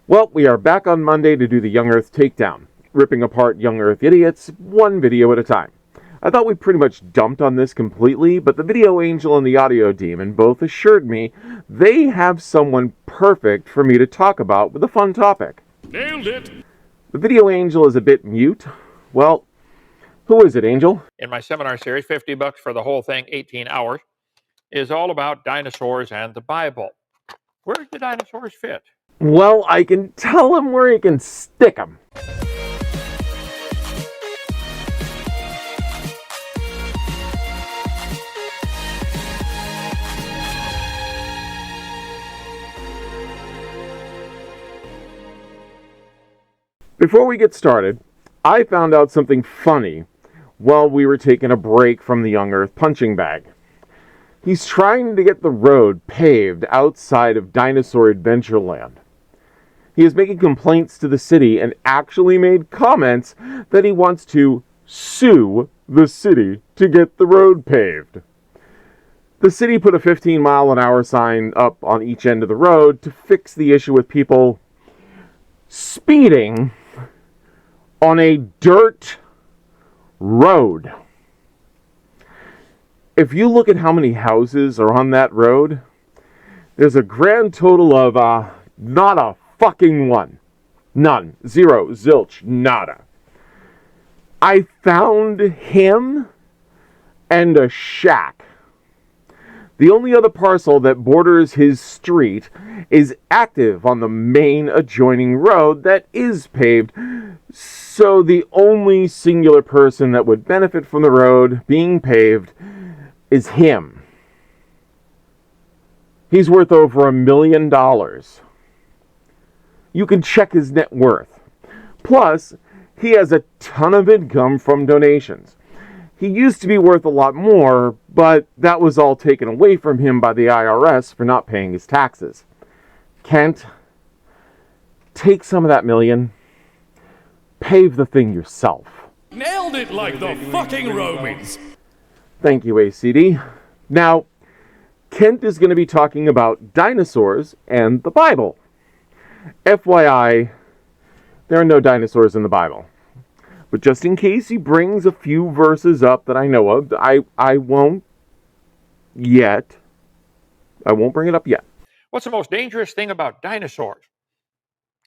Well, we are back on Monday to do the Young Earth Takedown, ripping apart Young Earth idiots one video at a time. I thought we pretty much dumped on this completely, but the Video Angel and the Audio Demon both assured me they have someone perfect for me to talk about with a fun topic. Nailed it! The Video Angel is a bit mute. Well, who is it, Angel? In my seminar series, $50 for the whole thing, 18 hours, is all about dinosaurs and the Bible. Where do the dinosaurs fit? Well, I can tell him where he can stick him. Before we get started, I found out something funny while we were taking a break from the Young Earth punching bag. He's trying to get the road paved outside of Dinosaur Adventureland. He is making complaints to the city and actually made comments that he wants to sue the city to get the road paved. The city put a 15-mile-an-hour sign up on each end of the road to fix the issue with people speeding on a dirt road. If you look at how many houses are on that road, there's a grand total of not a fucking one. None. Zero. Zilch. Nada. I found him and a shack. The only other parcel that borders his street is active on the main adjoining road that is paved, so the only singular person that would benefit from the road being paved is him. He's worth over $1 million. You can check his net worth. Plus, he has a ton of income from donations. He used to be worth a lot more, but that was all taken away from him by the IRS for not paying his taxes. Kent, take some of that million. Pave the thing yourself. Nailed it like the fucking Romans! Thank you, ACD. Now, Kent is going to be talking about dinosaurs and the Bible. FYI, there are no dinosaurs in the Bible. But just in case he brings a few verses up that I know of, I won't yet. I won't bring it up yet. What's the most dangerous thing about dinosaurs?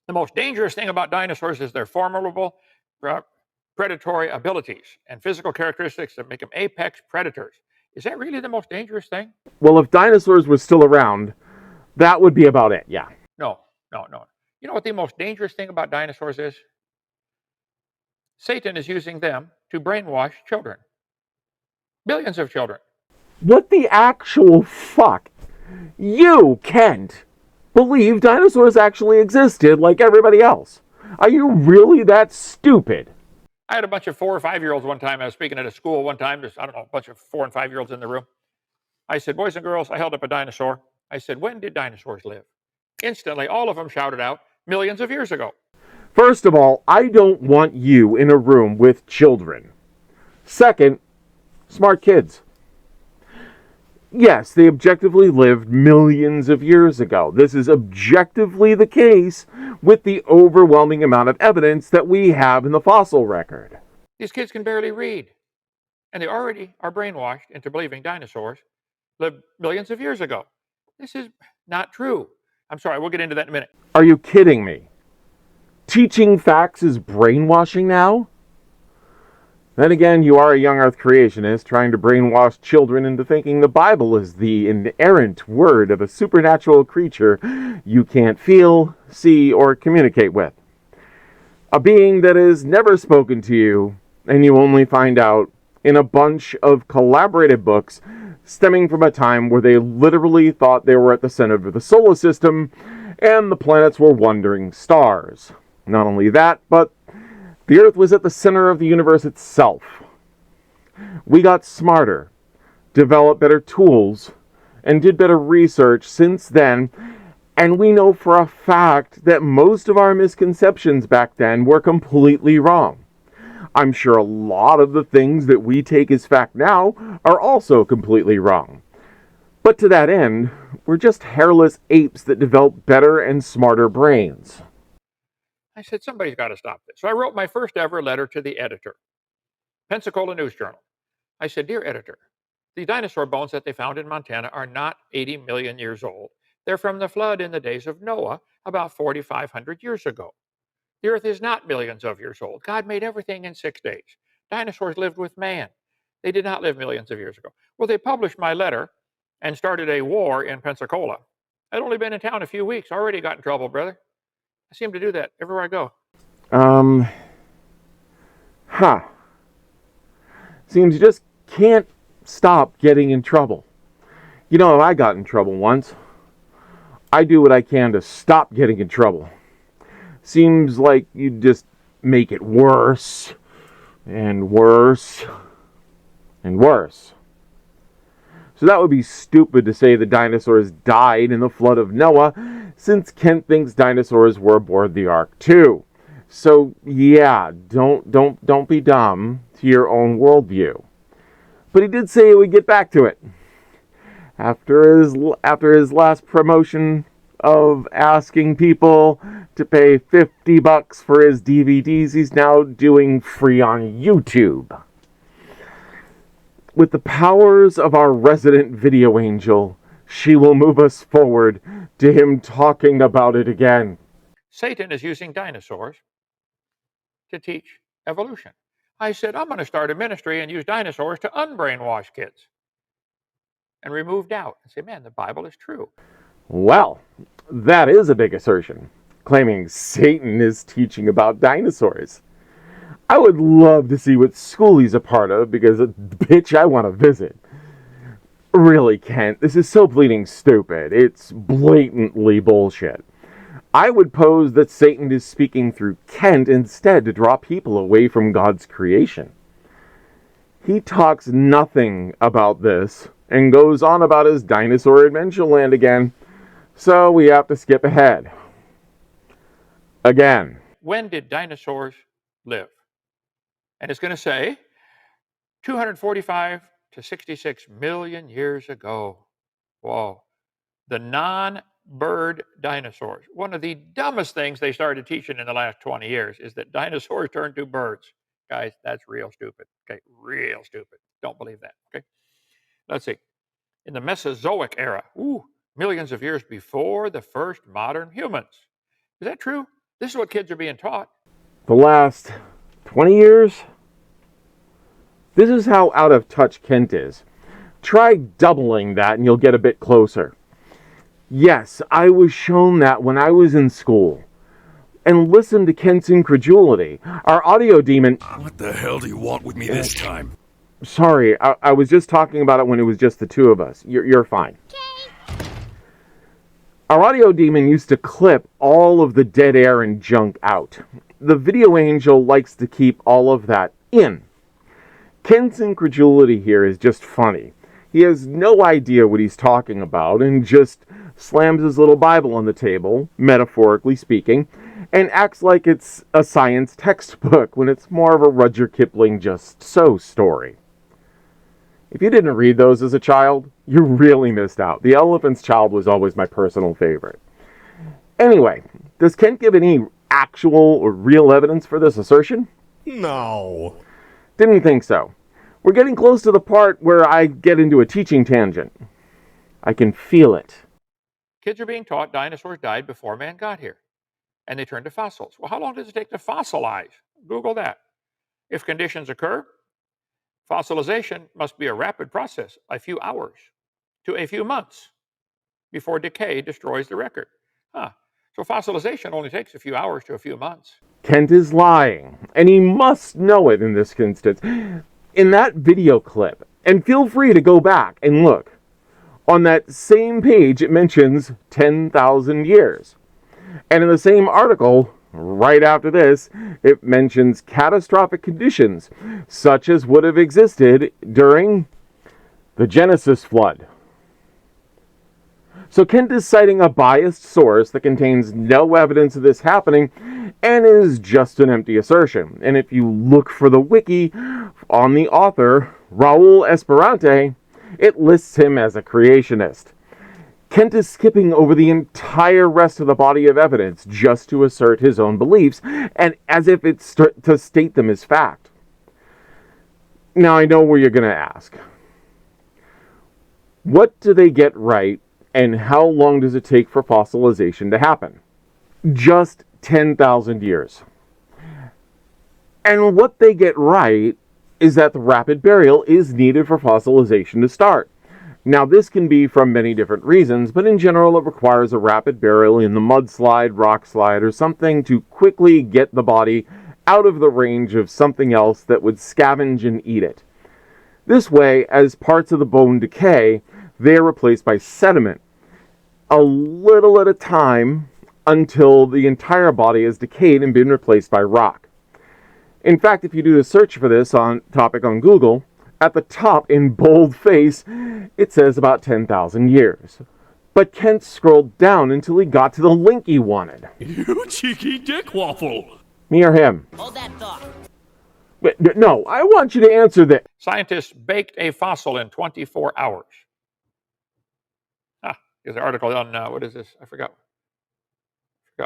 The most dangerous thing about dinosaurs is their formidable predatory abilities and physical characteristics that make them apex predators. Is that really the most dangerous thing? Well, if dinosaurs were still around, that would be about it, yeah. No. You know what the most dangerous thing about dinosaurs is? Satan is using them to brainwash children. Billions of children. What the actual fuck? You, Kent, believe dinosaurs actually existed like everybody else. Are you really that stupid? I had a bunch of 4 or 5-year-olds one time. I was speaking at a school one time. There's, a bunch of 4 and 5-year-olds in the room. I said, boys and girls, I held up a dinosaur. I said, when did dinosaurs live? Instantly, all of them shouted out, millions of years ago. First of all, I don't want you in a room with children. Second, smart kids. Yes, they objectively lived millions of years ago. This is objectively the case with the overwhelming amount of evidence that we have in the fossil record. These kids can barely read. And they already are brainwashed into believing dinosaurs lived millions of years ago. This is not true. I'm sorry, we'll get into that in a minute. Are you kidding me? Teaching facts is brainwashing now? Then again, you are a young earth creationist trying to brainwash children into thinking the Bible is the inerrant word of a supernatural creature you can't feel, see, or communicate with. A being that has never spoken to you, and you only find out in a bunch of collaborated books stemming from a time where they literally thought they were at the center of the solar system and the planets were wandering stars. Not only that, but the Earth was at the center of the universe itself. We got smarter, developed better tools, and did better research since then, and we know for a fact that most of our misconceptions back then were completely wrong. I'm sure a lot of the things that we take as fact now are also completely wrong. But to that end, we're just hairless apes that develop better and smarter brains. I said, somebody's got to stop this. So I wrote my first ever letter to the editor, Pensacola News Journal. I said, dear editor, the dinosaur bones that they found in Montana are not 80 million years old. They're from the flood in the days of Noah, about 4,500 years ago. The earth is not millions of years old. God made everything in 6 days. Dinosaurs lived with man. They did not live millions of years ago. Well, they published my letter and started a war in Pensacola. I'd only been in town a few weeks, already got in trouble, brother. I seem to do that everywhere I go. Seems you just can't stop getting in trouble. You know, if I got in trouble once, I do what I can to stop getting in trouble. Seems like you just make it worse and worse and worse. So that would be stupid to say the dinosaurs died in the flood of Noah, since Kent thinks dinosaurs were aboard the Ark too. So yeah, don't be dumb to your own worldview. But he did say he would get back to it. After his last promotion of asking people to pay $50 for his DVDs, he's now doing free on YouTube. With the powers of our resident video angel, she will move us forward to him talking about it again. Satan is using dinosaurs to teach evolution. I said, I'm going to start a ministry and use dinosaurs to unbrainwash kids and remove doubt and say, man, the Bible is true. Well, that is a big assertion, claiming Satan is teaching about dinosaurs. I would love to see what school he's a part of, because, bitch, I want to visit. Really, Kent, this is so bleeding stupid. It's blatantly bullshit. I would pose that Satan is speaking through Kent instead to draw people away from God's creation. He talks nothing about this and goes on about his dinosaur Adventureland again, so we have to skip ahead. Again. When did dinosaurs live? And it's going to say 245 to 66 million years ago. Whoa. The non-bird dinosaurs. One of the dumbest things they started teaching in the last 20 years is that dinosaurs turned to birds. Guys, that's real stupid. Okay, real stupid. Don't believe that. Okay. Let's see. In the Mesozoic era, millions of years before the first modern humans. Is that true? This is what kids are being taught. The last 20 years? This is how out of touch Kent is. Try doubling that and you'll get a bit closer. Yes, I was shown that when I was in school. And listen to Kent's incredulity. Our audio demon... What the hell do you want with me this time? Sorry, I was just talking about it when it was just the two of us. You're fine. Okay. Our audio demon used to clip all of the dead air and junk out. The video angel likes to keep all of that in. Kent's incredulity here is just funny. He has no idea what he's talking about and just slams his little Bible on the table, metaphorically speaking, and acts like it's a science textbook when it's more of a Rudyard Kipling just so story. If you didn't read those as a child, you really missed out. The Elephant's Child was always my personal favorite. Anyway, does Kent give any actual or real evidence for this assertion? No. Didn't think so. We're getting close to the part where I get into a teaching tangent. I can feel it. Kids are being taught dinosaurs died before man got here, and they turned to fossils. Well, how long does it take to fossilize? Google that. If conditions occur, fossilization must be a rapid process, a few hours to a few months before decay destroys the record. So fossilization only takes a few hours to a few months. Kent is lying, and he must know it in this instance. In that video clip, and feel free to go back and look, on that same page it mentions 10,000 years. And in the same article, right after this, it mentions catastrophic conditions, such as would have existed during the Genesis flood. So Kent is citing a biased source that contains no evidence of this happening and is just an empty assertion. And if you look for the wiki on the author, Raul Esperante, it lists him as a creationist. Kent is skipping over the entire rest of the body of evidence just to assert his own beliefs, and as if it's to state them as fact. Now, I know where you're going to ask. What do they get right, and how long does it take for fossilization to happen? Just 10,000 years. And what they get right is that the rapid burial is needed for fossilization to start. Now, this can be from many different reasons, but in general it requires a rapid burial in the mudslide, rock slide, or something to quickly get the body out of the range of something else that would scavenge and eat it. This way, as parts of the bone decay, they are replaced by sediment, a little at a time, until the entire body has decayed and been replaced by rock. In fact, if you do the search for this topic on Google, at the top in boldface, it says about 10,000 years. But Kent scrolled down until he got to the link he wanted. You cheeky dick waffle. Me or him? Hold that thought. But, no, I want you to answer this. Scientists baked a fossil in 24 hours. There's an article on, what is this? I forgot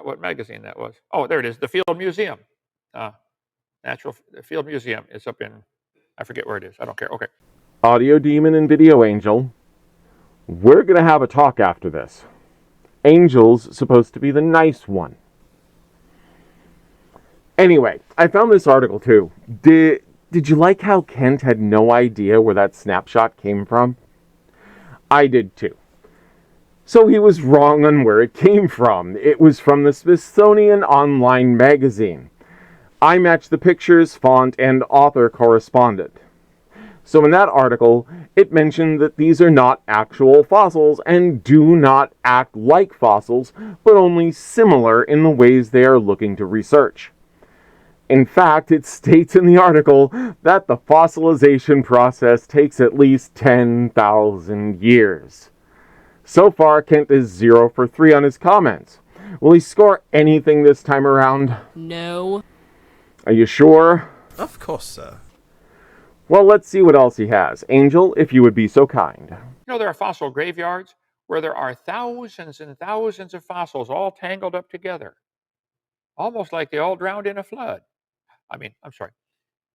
what magazine that was. Oh, there it is, the Field Museum. Natural Field Museum is up in, I forget where it is. I don't care. Okay. Audio Demon and Video Angel, we're going to have a talk after this. Angel's supposed to be the nice one. Anyway, I found this article too. Did you like how Kent had no idea where that snapshot came from? I did too. So he was wrong on where it came from. It was from the Smithsonian Online magazine. I matched the pictures, font, and author corresponded. So in that article, it mentioned that these are not actual fossils and do not act like fossils, but only similar in the ways they are looking to research. In fact, it states in the article that the fossilization process takes at least 10,000 years. So far, Kent is 0 for 3 on his comments. Will he score anything this time around? No. Are you sure? Of course, sir. Well, let's see what else he has. Angel, if you would be so kind. You know, there are fossil graveyards where there are thousands and thousands of fossils all tangled up together, almost like they all drowned in a flood.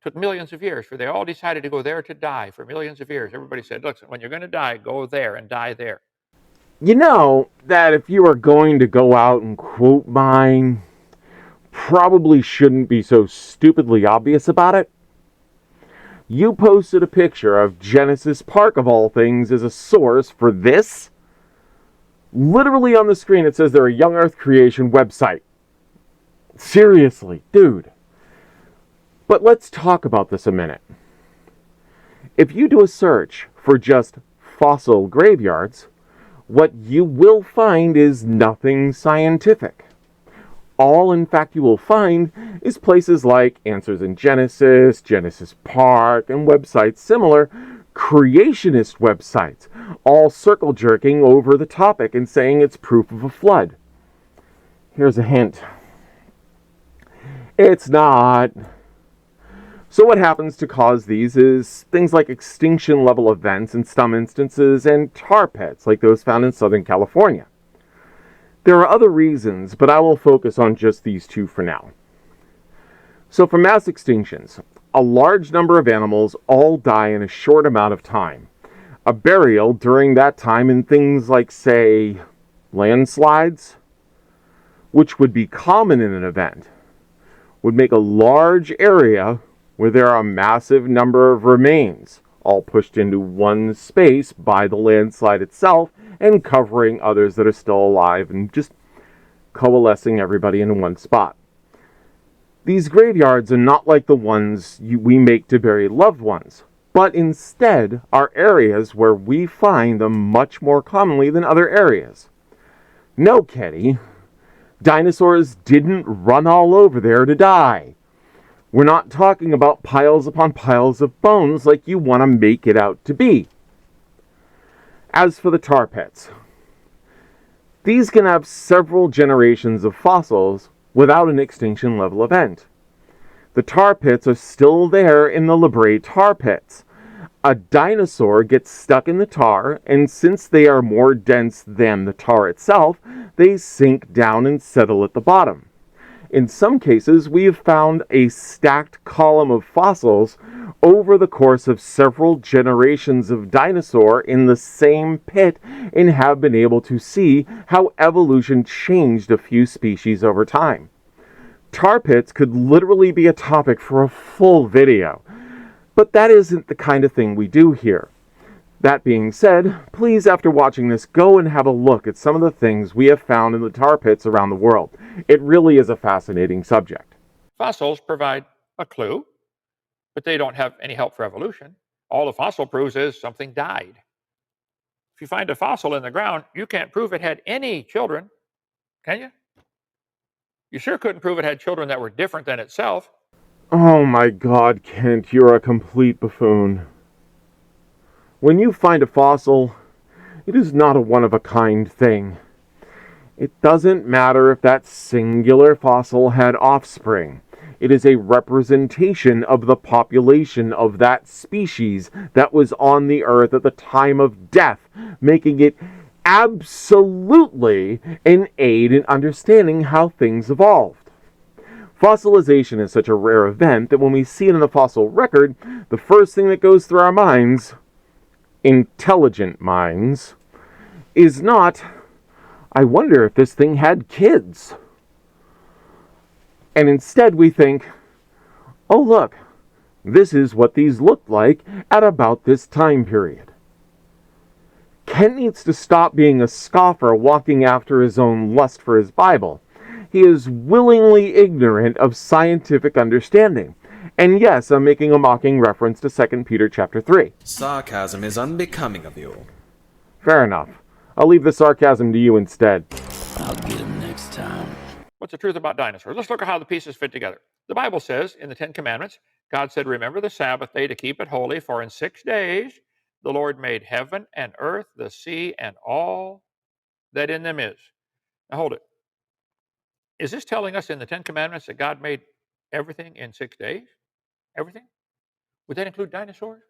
Took millions of years for they all decided to go there to die for millions of years. Everybody said, look, when you're going to die, go there and die there. You know that if you are going to go out and quote mine, probably shouldn't be so stupidly obvious about it. You posted a picture of Genesis Park, of all things, as a source for this. Literally on the screen it says they're a Young Earth Creation website. Seriously, dude. But let's talk about this a minute. If you do a search for just fossil graveyards, what you will find is nothing scientific. All, in fact, you will find is places like Answers in Genesis, Genesis Park, and websites similar, creationist websites, all circle jerking over the topic and saying it's proof of a flood. Here's a hint. It's not. So what happens to cause these is things like extinction level events in some instances and tar pits like those found in Southern California. There are other reasons, but I will focus on just these two for now. So for mass extinctions, a large number of animals all die in a short amount of time. A burial during that time in things like, say, landslides, which would be common in an event, would make a large area where there are a massive number of remains, all pushed into one space by the landslide itself and covering others that are still alive and just coalescing everybody in one spot. These graveyards are not like the ones we make to bury loved ones, but instead are areas where we find them much more commonly than other areas. No, Ketty, dinosaurs didn't run all over there to die. We're not talking about piles upon piles of bones like you want to make it out to be. As for the tar pits, these can have several generations of fossils without an extinction level event. The tar pits are still there in the La Brea tar pits. A dinosaur gets stuck in the tar, and since they are more dense than the tar itself, they sink down and settle at the bottom. In some cases, we have found a stacked column of fossils over the course of several generations of dinosaur in the same pit and have been able to see how evolution changed a few species over time. Tar pits could literally be a topic for a full video, but that isn't the kind of thing we do here. That being said, please, after watching this, go and have a look at some of the things we have found in the tar pits around the world. It really is a fascinating subject. Fossils provide a clue, but they don't have any help for evolution. All the fossil proves is something died. If you find a fossil in the ground, you can't prove it had any children, can you? You sure couldn't prove it had children that were different than itself. Oh my God, Kent, you're a complete buffoon. When you find a fossil, it is not a one-of-a-kind thing. It doesn't matter if that singular fossil had offspring. It is a representation of the population of that species that was on the earth at the time of death, making it absolutely an aid in understanding how things evolved. Fossilization is such a rare event that when we see it in the fossil record, the first thing that goes through our minds, intelligent minds, is not, I wonder if this thing had kids. And instead we think, oh look, this is what these looked like at about this time period. Kent needs to stop being a scoffer walking after his own lust for his Bible. He is willingly ignorant of scientific understanding. And yes, I'm making a mocking reference to 2 Peter chapter 3. Sarcasm is unbecoming of you. Fair enough. I'll leave the sarcasm to you instead. I'll get him next time. What's the truth about dinosaurs? Let's look at how the pieces fit together. The Bible says in the Ten Commandments, God said, remember the Sabbath day to keep it holy, for in 6 days the Lord made heaven and earth, the sea, and all that in them is. Now hold it. Is this telling us in the Ten Commandments that God made everything in 6 days? Everything? Would that include dinosaurs?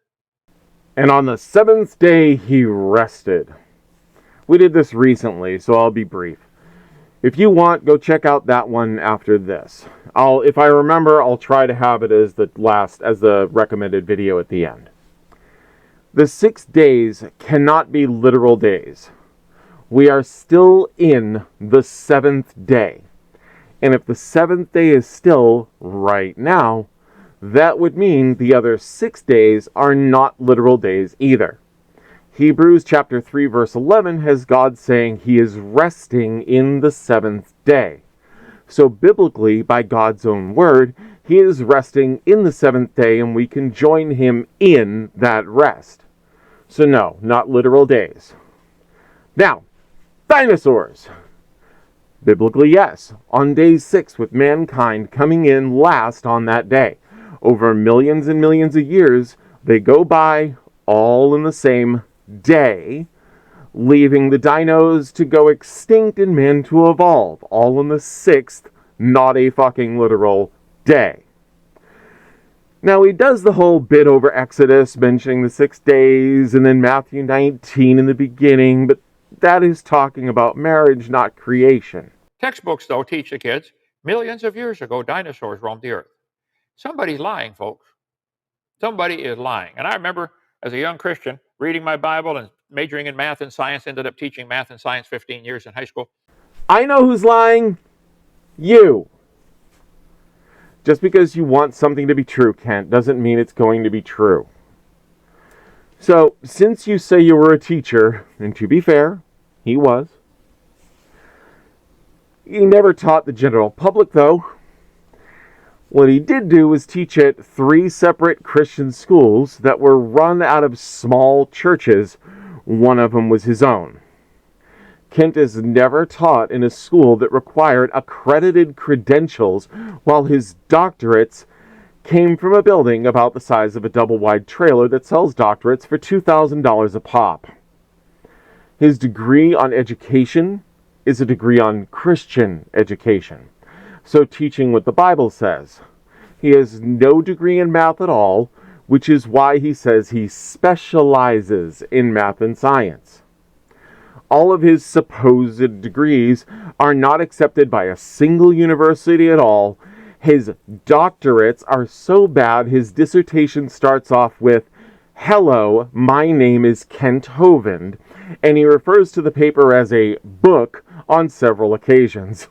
And on the seventh day he rested. We did this recently, so I'll be brief. If you want, go check out that one after this. If I remember, I'll try to have it as the recommended video at the end. The 6 days cannot be literal days. We are still in the seventh day. And if the seventh day is still right now, that would mean the other 6 days are not literal days either. Hebrews chapter 3 verse 11 has God saying he is resting in the seventh day. So biblically, by God's own word, he is resting in the seventh day and we can join him in that rest. So no, not literal days. Now, dinosaurs. Biblically, yes, on day 6 with mankind coming in last on that day. Over millions and millions of years, they go by all in the same day, leaving the dinos to go extinct and man to evolve, all in the 6th, not a fucking literal day. Now he does the whole bit over Exodus, mentioning the 6 days, and then Matthew 19 in the beginning, but that is talking about marriage, not creation. Textbooks, though, teach the kids millions of years ago dinosaurs roamed the earth. Somebody's lying, folks. Somebody is lying. And I remember as a young Christian reading my Bible and majoring in math and science, ended up teaching math and science 15 years in high school. I know who's lying. You. Just because you want something to be true, Kent, doesn't mean it's going to be true. So, since you say you were a teacher, and to be fair, he was, he never taught the general public, though. What he did do was teach at 3 separate Christian schools that were run out of small churches. One of them was his own. Kent is never taught in a school that required accredited credentials, while his doctorates came from a building about the size of a double-wide trailer that sells doctorates for $2,000 a pop. His degree on education is a degree on Christian education. So teaching what the Bible says. He has no degree in math at all, which is why he says he specializes in math and science. All of his supposed degrees are not accepted by a single university at all. His doctorates are so bad his dissertation starts off with, "Hello, my name is Kent Hovind," and he refers to the paper as a book on several occasions.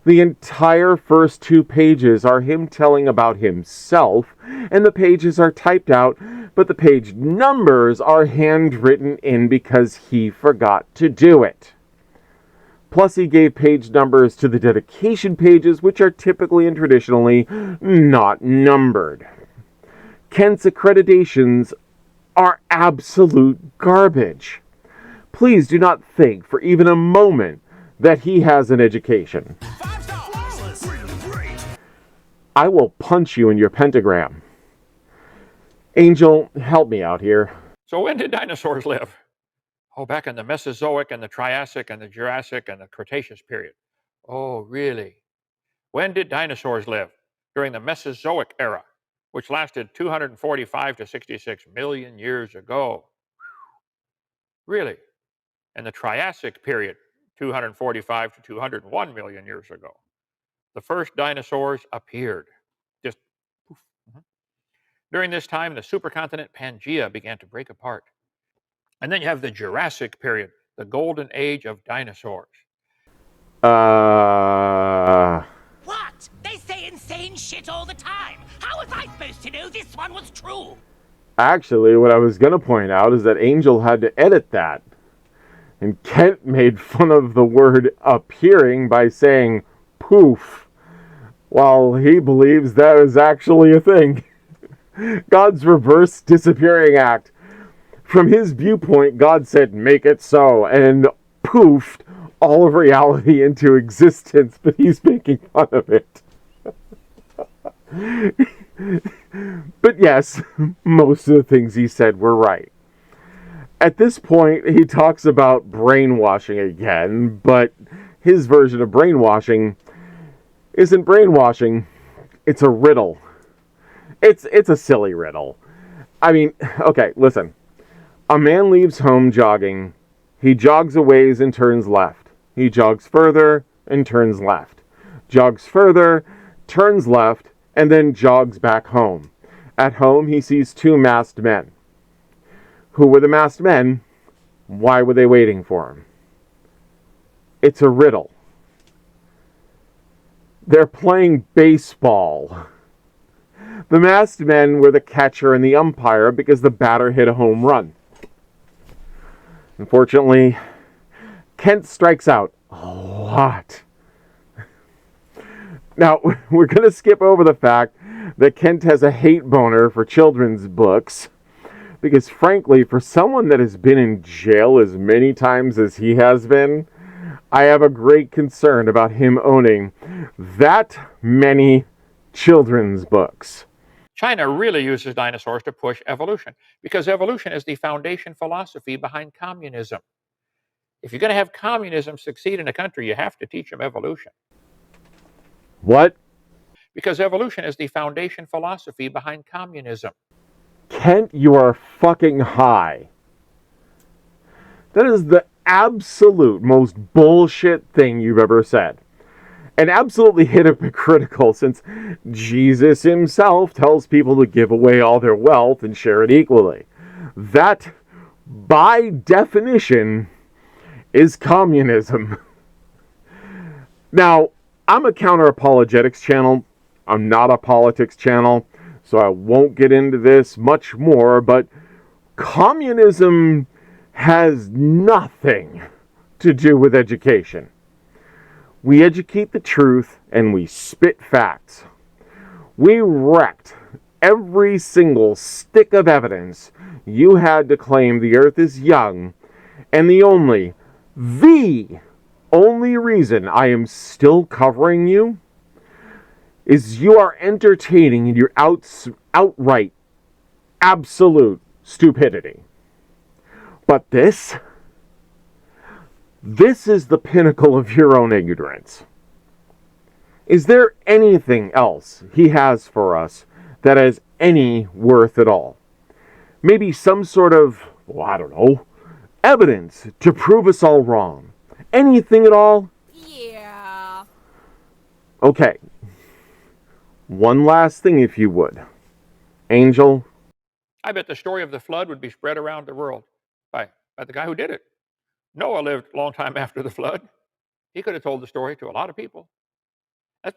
The entire first 2 pages are him telling about himself, and the pages are typed out, but the page numbers are handwritten in because he forgot to do it. Plus, he gave page numbers to the dedication pages, which are typically and traditionally not numbered. Kent's accreditations are absolute garbage. Please do not think for even a moment that he has an education. I will punch you in your pentagram. Angel, help me out here. So when did dinosaurs live? Oh, back in the Mesozoic and the Triassic and the Jurassic and the Cretaceous period. Oh, really? When did dinosaurs live? During the Mesozoic era, which lasted 245 to 66 million years ago. Really? And the Triassic period, 245 to 201 million years ago. The first dinosaurs appeared. Just poof. During this time, the supercontinent Pangaea began to break apart. And then you have the Jurassic period, the golden age of dinosaurs. Uh... What? They say insane shit all the time. How was I supposed to know this one was true? Actually, what I was going to point out is that Angel had to edit that. And Kent made fun of the word appearing by saying poof, while he believes that is actually a thing. God's reverse disappearing act. From his viewpoint, God said, "Make it so," and poofed all of reality into existence, but he's making fun of it. But yes, most of the things he said were right. At this point, he talks about brainwashing again, but his version of brainwashing isn't brainwashing, it's a riddle. It's a silly riddle. I mean, okay, listen. A man leaves home jogging. He jogs a ways and turns left. He jogs further and turns left. Jogs further, turns left, and then jogs back home. At home, he sees 2 masked men. Who were the masked men? Why were they waiting for him? It's a riddle. They're playing baseball. The masked men were the catcher and the umpire because the batter hit a home run. Unfortunately, Kent strikes out a lot. Now, we're going to skip over the fact that Kent has a hate boner for children's books, because frankly, for someone that has been in jail as many times as he has been, I have a great concern about him owning that many children's books. China really uses dinosaurs to push evolution because evolution is the foundation philosophy behind communism. If you're going to have communism succeed in a country, you have to teach them evolution. What? Because evolution is the foundation philosophy behind communism. Kent, you are fucking high. That is the absolute most bullshit thing you've ever said. And absolutely hypocritical, since Jesus himself tells people to give away all their wealth and share it equally. That, by definition, is communism. Now, I'm a counter-apologetics channel. I'm not a politics channel, so I won't get into this much more, but communism has nothing to do with education. We educate the truth and we spit facts. We wrecked every single stick of evidence you had to claim the earth is young, and the only reason I am still covering you is you are entertaining in your outright, absolute stupidity. But this is the pinnacle of your own ignorance. Is there anything else he has for us that has any worth at all? Maybe some sort of, well, I don't know, evidence to prove us all wrong. Anything at all? Yeah. Okay. One last thing, if you would. Angel? I bet the story of the flood would be spread around the world by the guy who did it. Noah lived a long time after the flood. He could have told the story to a lot of people.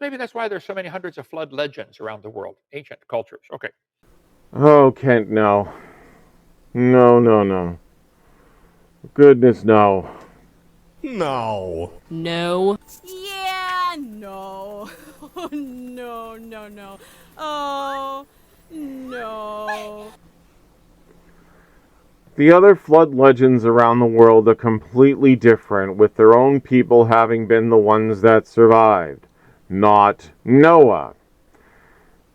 Maybe that's why there's so many hundreds of flood legends around the world, ancient cultures. Okay. Oh, Kent, no. No. Goodness, no. No. No. Yeah, no. No. Oh, no. The other flood legends around the world are completely different, with their own people having been the ones that survived, not Noah.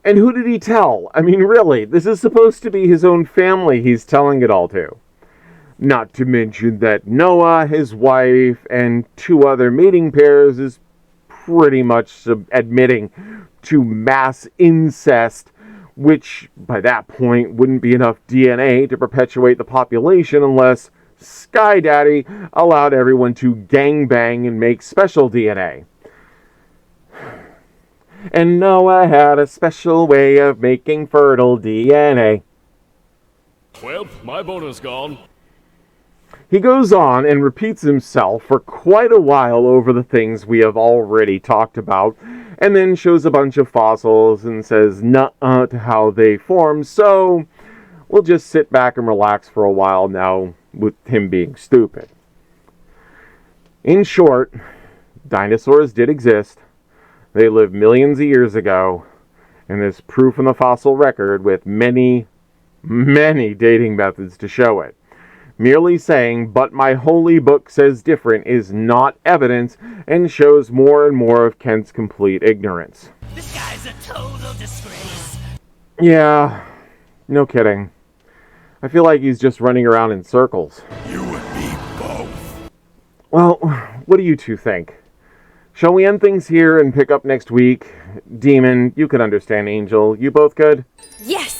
And who did he tell? I mean, really, this is supposed to be his own family he's telling it all to. Not to mention that Noah, his wife, and 2 other mating pairs is pretty much admitting to mass incest, which by that point wouldn't be enough DNA to perpetuate the population unless Sky Daddy allowed everyone to gangbang and make special DNA. And Noah had a special way of making fertile DNA. Well, my bonus gone. He goes on and repeats himself for quite a while over the things we have already talked about, and then shows a bunch of fossils and says nuh-uh to how they formed, so we'll just sit back and relax for a while now with him being stupid. In short, dinosaurs did exist. They lived millions of years ago, and there's proof in the fossil record with many dating methods to show it. Merely saying, but my holy book says different, is not evidence and shows more and more of Kent's complete ignorance. This guy's a total disgrace. Yeah, no kidding. I feel like he's just running around in circles. You and me both. Well, what do you two think? Shall we end things here and pick up next week? Demon, you could understand Angel. You both good? Yes.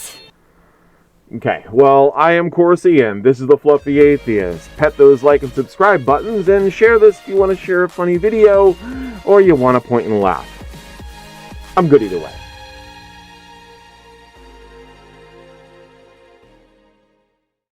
Okay, well, I am Corsi, and this is the Fluffy Atheist. Pet those like and subscribe buttons, and share this if you want to share a funny video, or you want to point and laugh. I'm good either way.